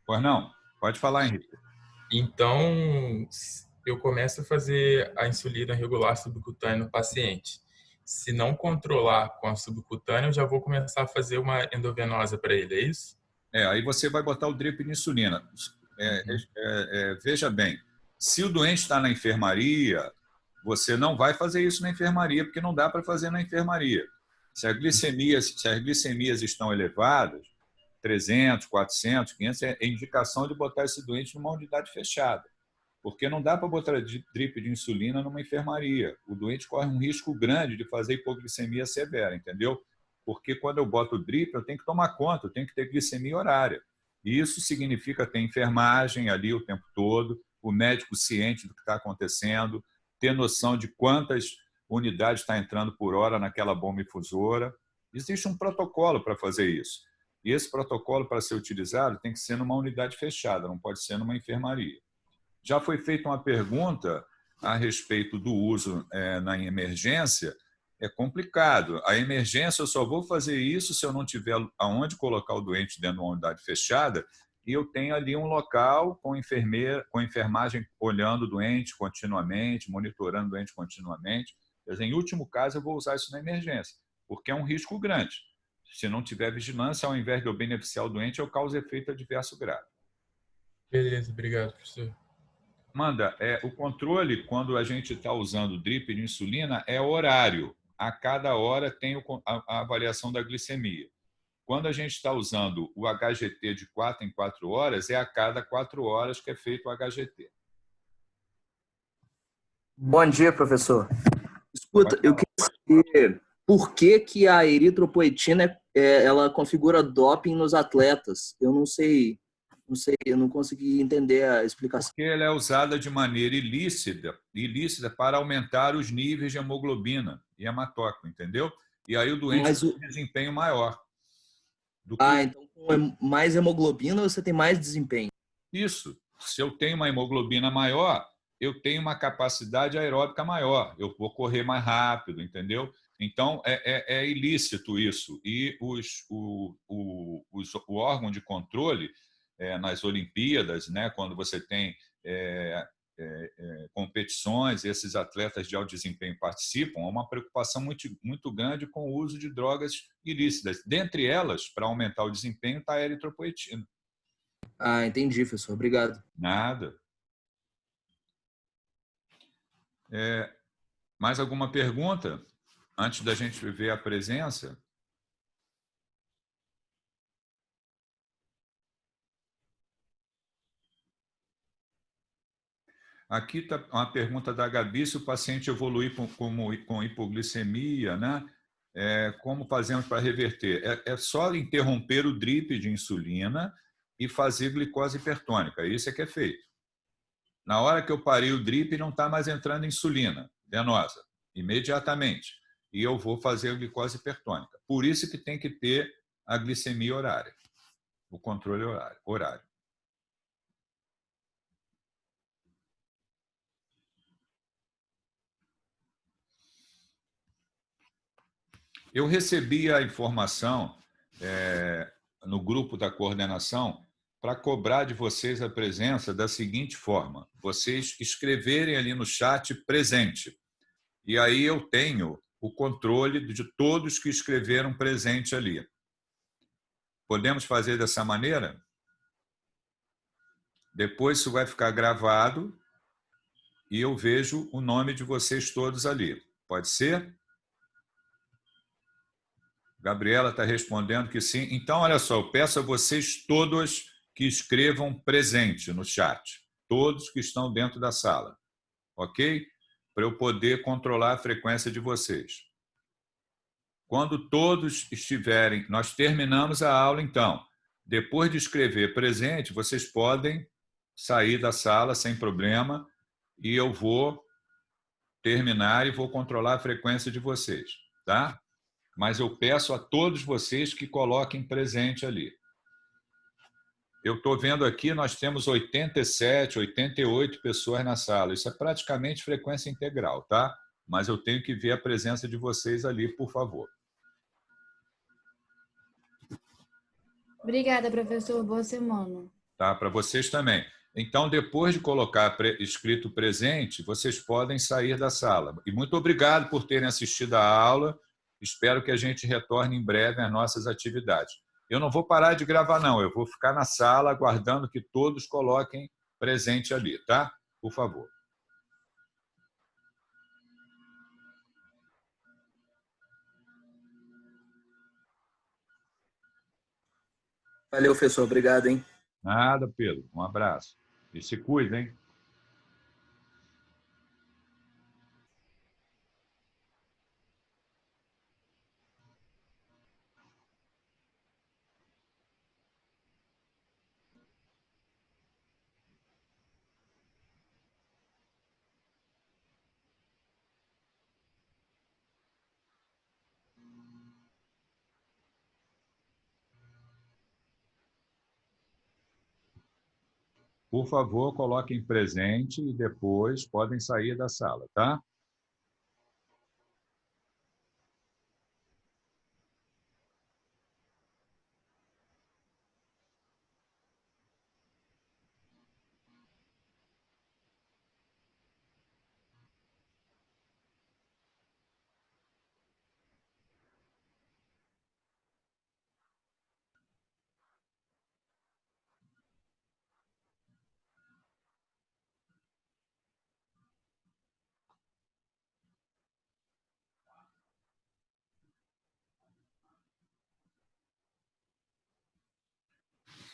Pois não? Pode falar, Henrique. Então, eu começo a fazer a insulina regular subcutânea no paciente. Se não controlar com a subcutânea, eu já vou começar a fazer uma endovenosa para ele, é isso? Aí você vai botar o drip de insulina. Veja bem, se o doente está na enfermaria, você não vai fazer isso na enfermaria, porque não dá para fazer na enfermaria. Se as glicemias estão elevadas, 300, 400, 500, é indicação de botar esse doente numa unidade fechada. Porque não dá para botar drip de insulina numa enfermaria. O doente corre um risco grande de fazer hipoglicemia severa, entendeu? Porque quando eu boto o drip, eu tenho que tomar conta, eu tenho que ter glicemia horária. E isso significa ter enfermagem ali o tempo todo, o médico ciente do que está acontecendo, ter noção de quantas unidades está entrando por hora naquela bomba infusora. Existe um protocolo para fazer isso. E esse protocolo, para ser utilizado, tem que ser numa unidade fechada, não pode ser numa enfermaria. Já foi feita uma pergunta a respeito do uso na emergência. É complicado. A emergência, eu só vou fazer isso se eu não tiver aonde colocar o doente dentro de uma unidade fechada e eu tenho ali um local com enfermagem olhando o doente continuamente, monitorando o doente continuamente. Quer dizer, em último caso, eu vou usar isso na emergência, porque é um risco grande. Se não tiver vigilância, ao invés de eu beneficiar o doente, eu causo efeito adverso grave. Beleza, obrigado, professor. Amanda, o controle, quando a gente está usando o drip de insulina, é horário. A cada hora tem a avaliação da glicemia. Quando a gente está usando o HGT de 4 em 4 horas, é a cada 4 horas que é feito o HGT. Bom dia, professor. Escuta, eu queria saber por que a eritropoetina ela configura doping nos atletas. Eu não sei, eu não consegui entender a explicação. Porque ela é usada de maneira ilícita para aumentar os níveis de hemoglobina e hematócrito, entendeu? E aí o doente tem um desempenho maior. Então com mais hemoglobina você tem mais desempenho. Isso. Se eu tenho uma hemoglobina maior, eu tenho uma capacidade aeróbica maior. Eu vou correr mais rápido, entendeu? Então, é ilícito isso. E o órgão de controle nas Olimpíadas, né, quando você tem competições, esses atletas de alto desempenho participam, há uma preocupação muito, muito grande com o uso de drogas ilícitas. Dentre elas, para aumentar o desempenho, está a eritropoetina. Entendi, professor. Obrigado. Nada. Mais alguma pergunta? Antes da gente ver a presença? Aqui está uma pergunta da Gabi, se o paciente evoluir com hipoglicemia, né? Como fazemos para reverter? É só interromper o drip de insulina e fazer glicose hipertônica. Isso é que é feito. Na hora que eu parei o drip, não está mais entrando insulina venosa, imediatamente. E eu vou fazer a glicose hipertônica. Por isso que tem que ter a glicemia horária, o controle horário. Eu recebi a informação no grupo da coordenação para cobrar de vocês a presença da seguinte forma: vocês escreverem ali no chat presente. E aí eu tenho o controle de todos que escreveram presente ali. Podemos fazer dessa maneira? Depois isso vai ficar gravado e eu vejo o nome de vocês todos ali. Pode ser? Gabriela está respondendo que sim. Então, olha só, eu peço a vocês todos que escrevam presente no chat. Todos que estão dentro da sala. Ok? Para eu poder controlar a frequência de vocês. Quando todos estiverem... Nós terminamos a aula, então. Depois de escrever presente, vocês podem sair da sala sem problema e eu vou terminar e vou controlar a frequência de vocês. Tá? Mas eu peço a todos vocês que coloquem presente ali. Eu estou vendo aqui, nós temos 87, 88 pessoas na sala. Isso é praticamente frequência integral, tá? Mas eu tenho que ver a presença de vocês ali, por favor. Obrigada, professor. Boa semana. Tá, para vocês também. Então, depois de colocar escrito presente, vocês podem sair da sala. E muito obrigado por terem assistido a aula. Espero que a gente retorne em breve às nossas atividades. Eu não vou parar de gravar, não. Eu vou ficar na sala aguardando que todos coloquem presente ali, tá? Por favor. Valeu, professor. Obrigado, hein? Nada, Pedro. Um abraço. E se cuida, hein? Por favor, coloquem presente e depois podem sair da sala, tá?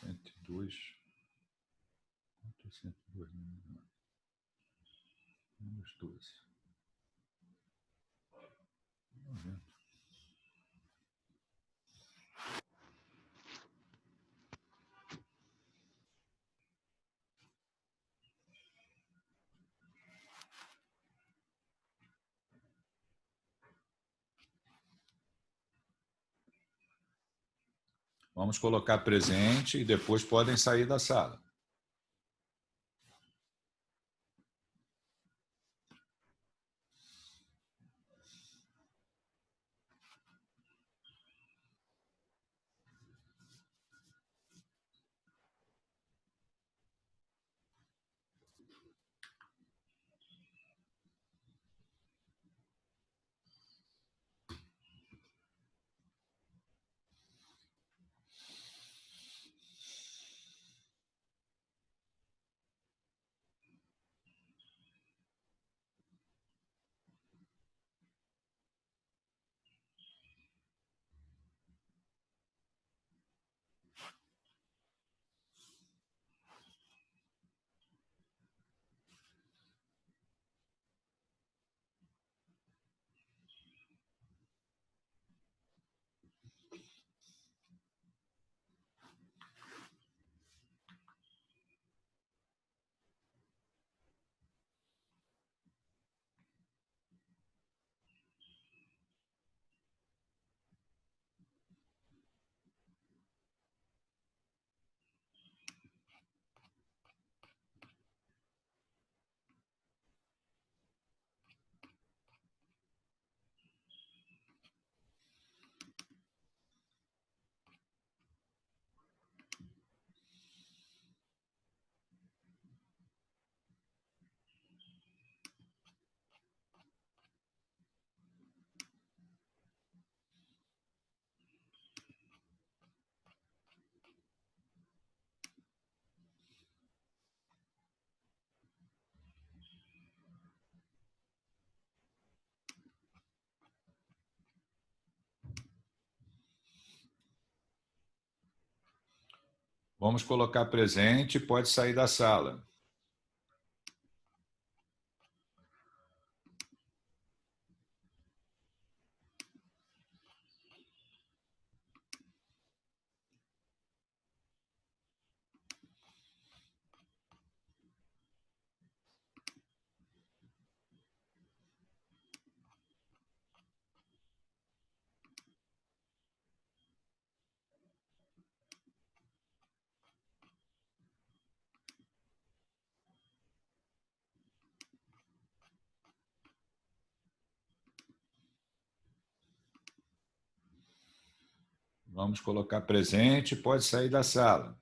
Cento e dois. 102. Menos 12. Vamos colocar presente e depois podem sair da sala. Vamos colocar presente e pode sair da sala. Vamos colocar presente, pode sair da sala.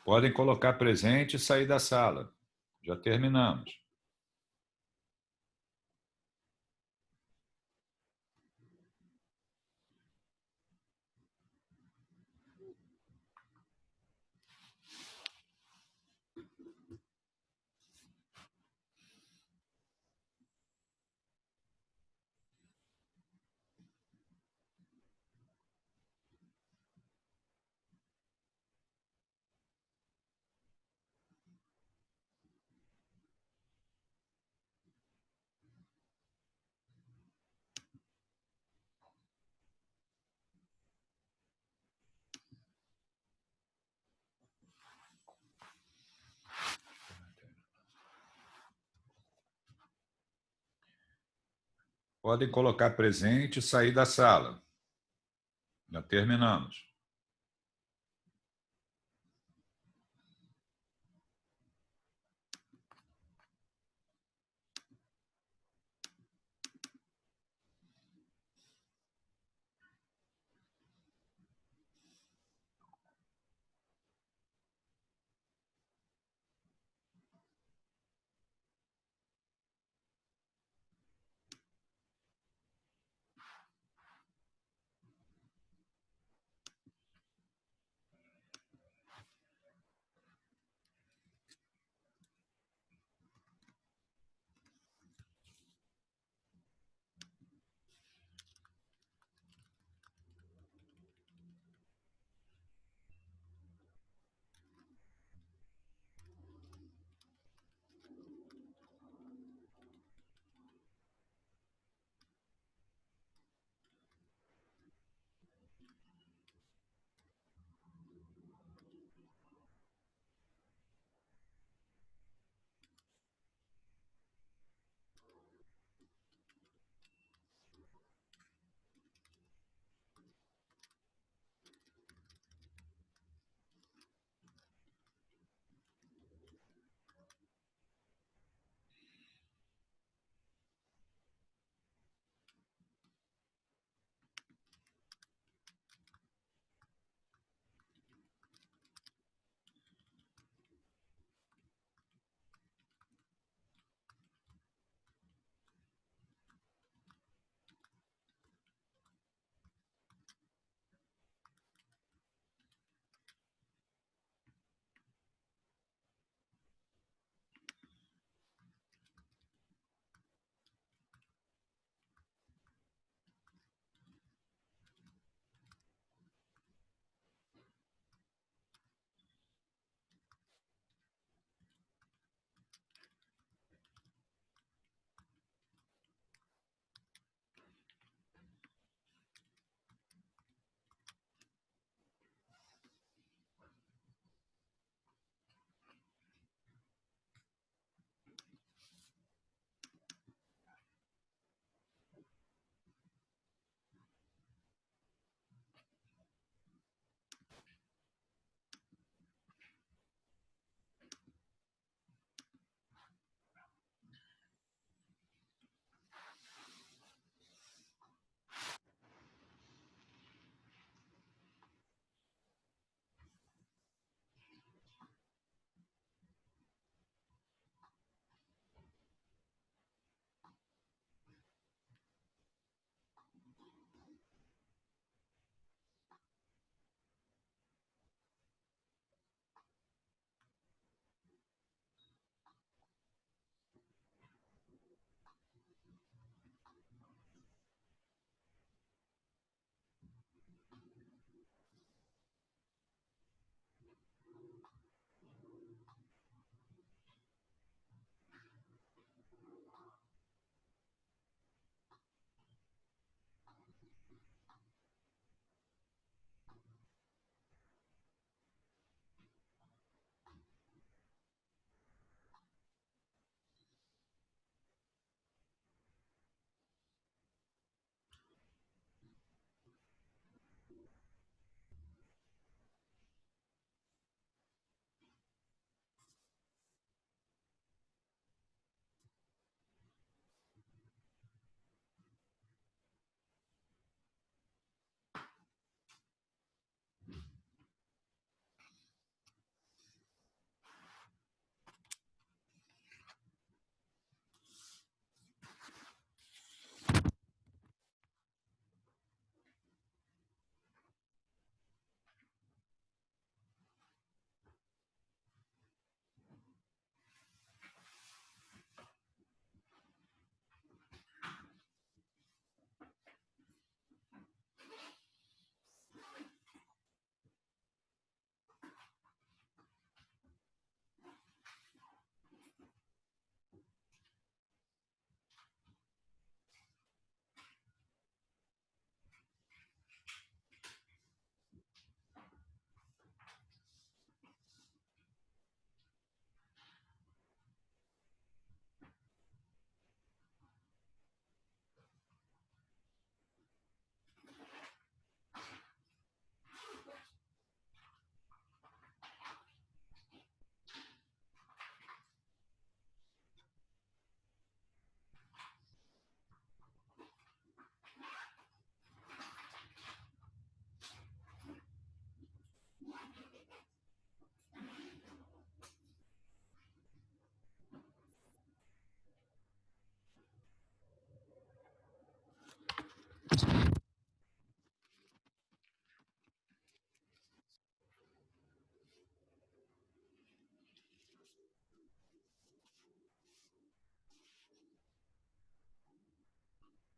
Podem colocar presente e sair da sala. Já terminamos. Podem colocar presente e sair da sala. Já terminamos.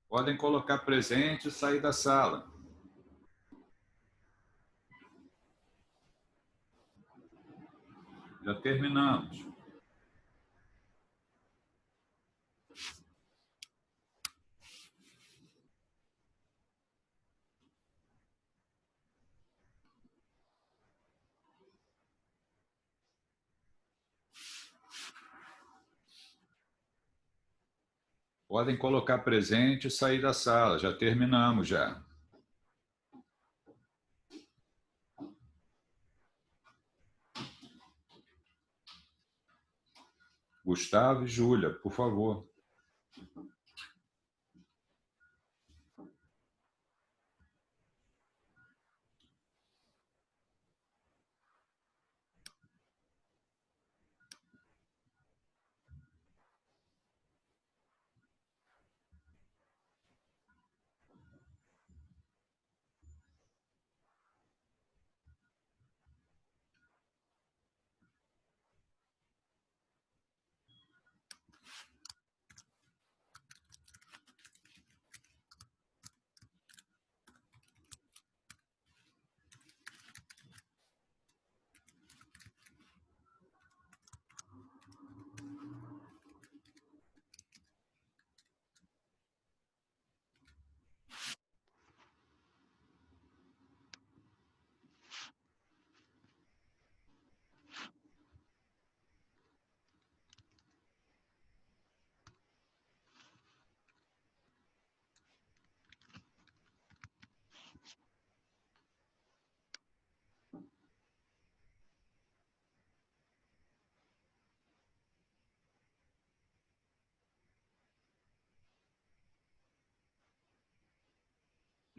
Podem colocar presente e sair da sala. Já terminamos. Podem colocar presente e sair da sala. Já terminamos, já. Gustavo e Júlia, por favor.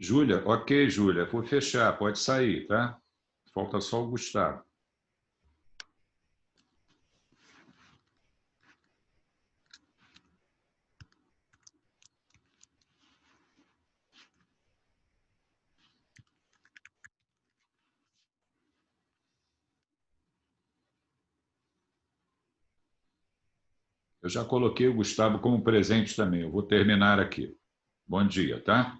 Júlia, ok, Júlia, vou fechar, pode sair, tá? Falta só o Gustavo. Eu já coloquei o Gustavo como presente também. Eu vou terminar aqui. Bom dia, tá?